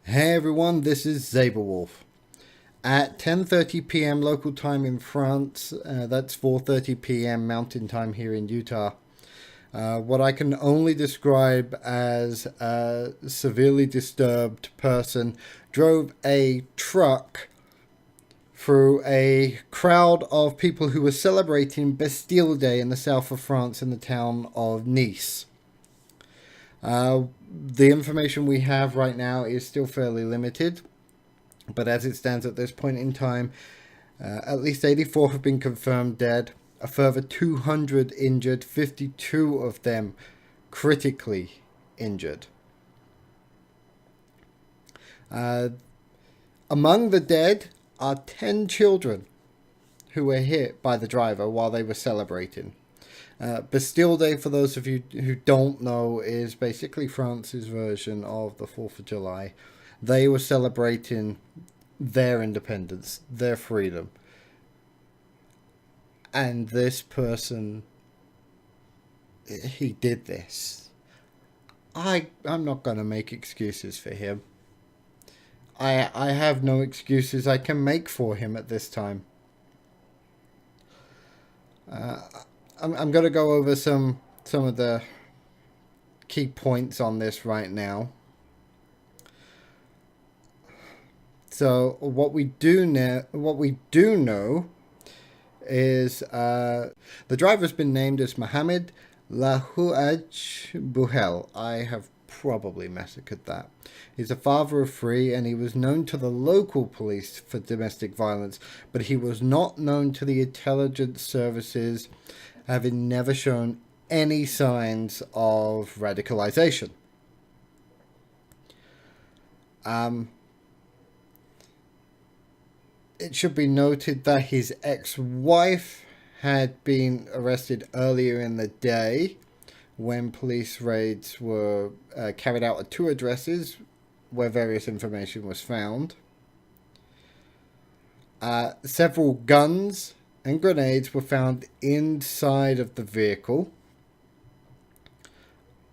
Hey everyone, this is Zaberwolf. At 10:30 p.m. local time in France, that's 4:30 p.m. Mountain Time here in Utah. What I can only describe as a severely disturbed person drove a truck through a crowd of people who were celebrating Bastille Day in the south of France in the town of Nice. The information we have right now is still fairly limited, but as it stands at this point in time, at least 84 have been confirmed dead, a further 200 injured, 52 of them critically injured. Among the dead are 10 children who were hit by the driver while they were celebrating. Bastille Day, for those of you who don't know, is basically France's version of the 4th of July. They were celebrating their independence, their freedom. And this person, he did this. I'm not going to make excuses for him. I have no excuses I can make for him at this time. I'm going to go over some of the key points on this right now. So what we do know is the driver's been named as Mohamed Lahouaj Bouhel. I have probably massacred that. He's a father of 3 and he was known to the local police for domestic violence, but he was not known to the intelligence services, having never shown any signs of radicalization. It should be noted that his ex-wife had been arrested earlier in the day when police raids were carried out at 2 addresses where various information was found. Several guns and grenades were found inside of the vehicle,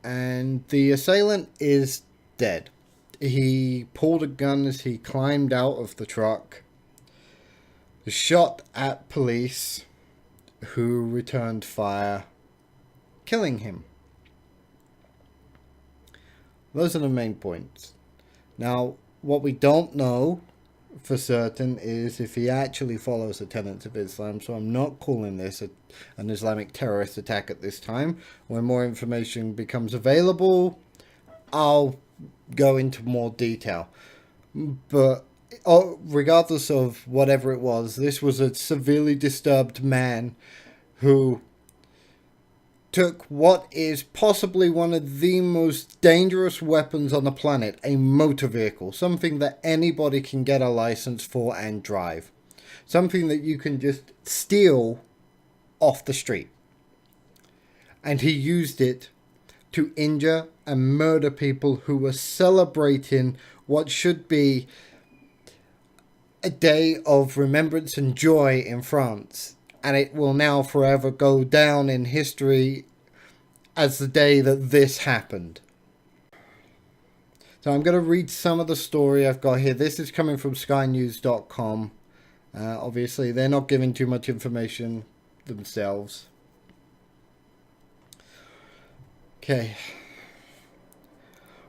and the assailant is dead. He pulled a gun as he climbed out of the truck, shot at police who returned fire, killing him. Those are the main points. Now, what we don't know for certain is if he actually follows the tenets of Islam, so I'm not calling this an Islamic terrorist attack at this time. When more information becomes available, I'll go into more detail. But regardless of whatever it was, this was a severely disturbed man who took what is possibly one of the most dangerous weapons on the planet, a motor vehicle, something that anybody can get a license for and drive, something that you can just steal off the street, and he used it to injure and murder people who were celebrating what should be a day of remembrance and joy in France. And it will now forever go down in history as the day that this happened. So I'm going to read some of the story I've got here. This is coming from skynews.com. Obviously, they're not giving too much information themselves. Okay.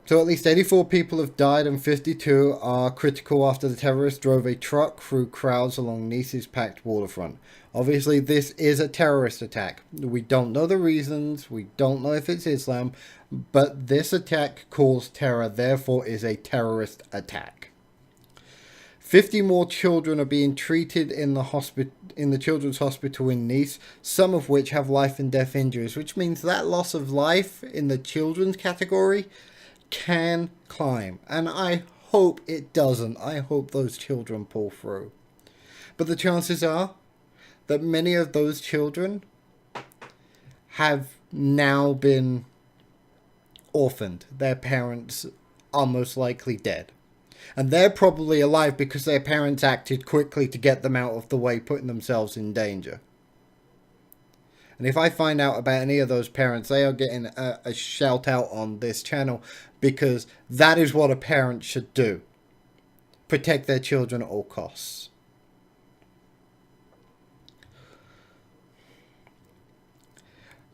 So at least 84 people have died and 52 are critical after the terrorists drove a truck through crowds along Nice's packed waterfront. Obviously, this is a terrorist attack. We don't know the reasons. We don't know if it's Islam. But this attack caused terror, therefore is a terrorist attack. 50 more children are being treated in the children's hospital in Nice, some of which have life and death injuries, which means that loss of life in the children's category can climb, and I hope it doesn't. I hope those children pull through. But the chances are that many of those children have now been orphaned. Their parents are most likely dead. And they're probably alive because their parents acted quickly to get them out of the way, putting themselves in danger. And if I find out about any of those parents, they are getting a shout out on this channel, because that is what a parent should do. protect their children at all costs.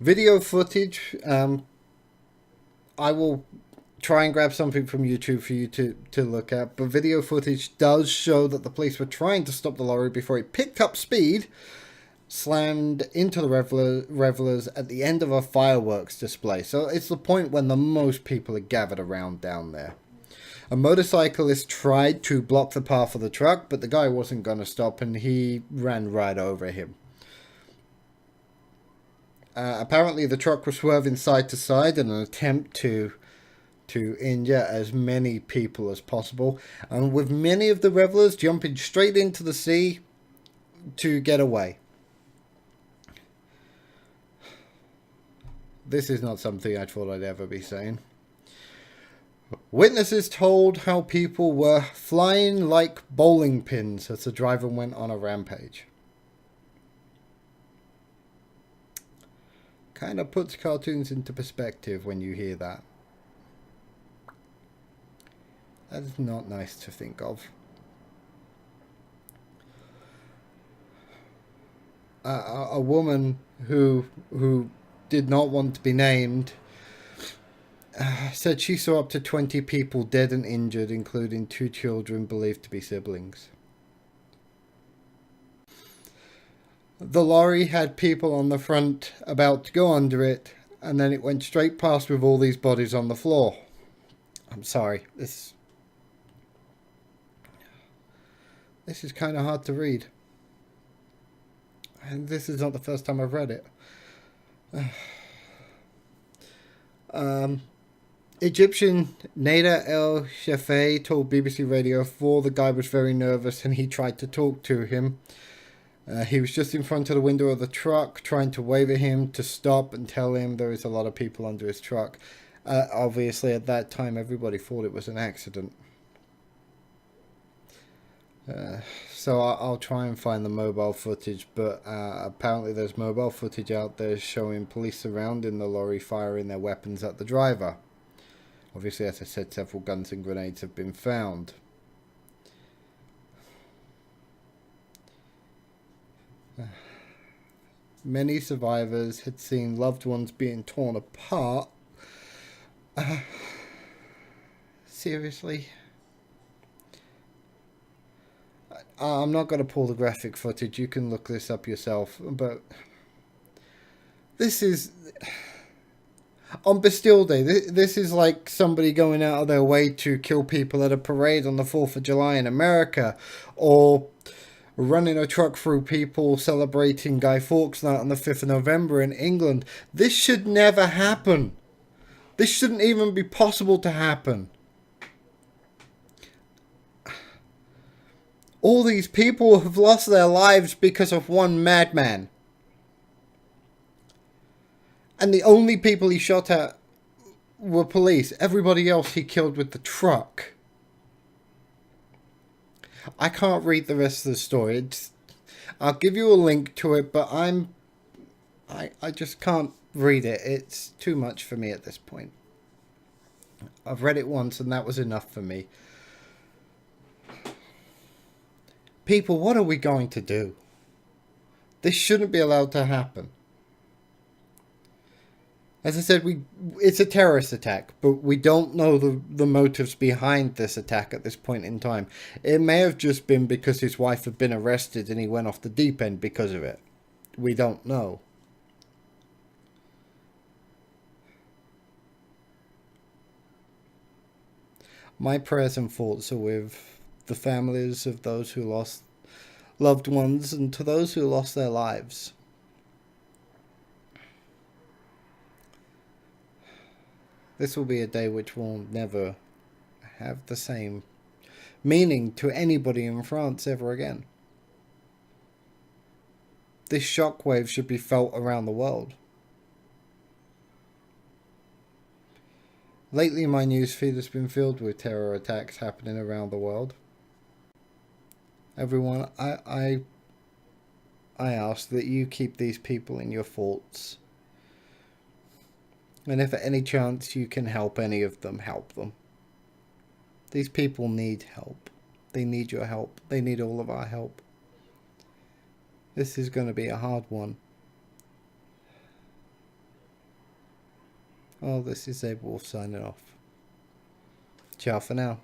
Video footage, I will try and grab something from YouTube for you to look at, but video footage does show that the police were trying to stop the lorry before it picked up speed, slammed into the revelers at the end of a fireworks display. So it's the point when the most people are gathered around down there. A motorcyclist tried to block the path of the truck, but the guy wasn't going to stop and he ran right over him. Apparently the truck was swerving side to side in an attempt to injure as many people as possible, and with many of the revelers jumping straight into the sea to get away. This is not something I thought I'd ever be saying. Witnesses told how people were flying like bowling pins as the driver went on a rampage. Kind of puts cartoons into perspective when you hear that. That is not nice to think of. A woman who did not want to be named said she saw up to 20 people dead and injured, including 2 children believed to be siblings. The lorry had people on the front about to go under it, and then it went straight past with all these bodies on the floor. I'm sorry, this is kind of hard to read. And this is not the first time I've read it. Egyptian Nader El Shafei told BBC Radio 4 the guy was very nervous and he tried to talk to him. He was just in front of the window of the truck trying to wave at him to stop and tell him there is a lot of people under his truck. Obviously at that time everybody thought it was an accident. So I'll try and find the mobile footage, but apparently there's mobile footage out there showing police surrounding the lorry firing their weapons at the driver. Obviously, as I said, several guns and grenades have been found. Many survivors had seen loved ones being torn apart. Seriously? I'm not going to pull the graphic footage. You can look this up yourself. But this is... On Bastille Day, this is like somebody going out of their way to kill people at a parade on the 4th of July in America. Or running a truck through people celebrating Guy Fawkes Night on the 5th of November in England. This should never happen. This shouldn't even be possible to happen. All these people have lost their lives because of one madman. And the only people he shot at were police. Everybody else he killed with the truck. I can't read the rest of the story. I'll give you a link to it, but I just can't read it. It's too much for me at this point. I've read it once and that was enough for me. People, what are we going to do? This shouldn't be allowed to happen. As I said, it's a terrorist attack, but we don't know the motives behind this attack at this point in time. It may have just been because his wife had been arrested and he went off the deep end because of it. We don't know. My prayers and thoughts are with the families of those who lost loved ones and to those who lost their lives. This will be a day which will never have the same meaning to anybody in France ever again. This shockwave should be felt around the world. Lately my newsfeed has been filled with terror attacks happening around the world. Everyone, I ask that you keep these people in your thoughts. And if at any chance you can help any of them, help them. These people need help. They need your help. They need all of our help. This is going to be a hard one. Oh, this is Abe Wolf signing off. Ciao for now.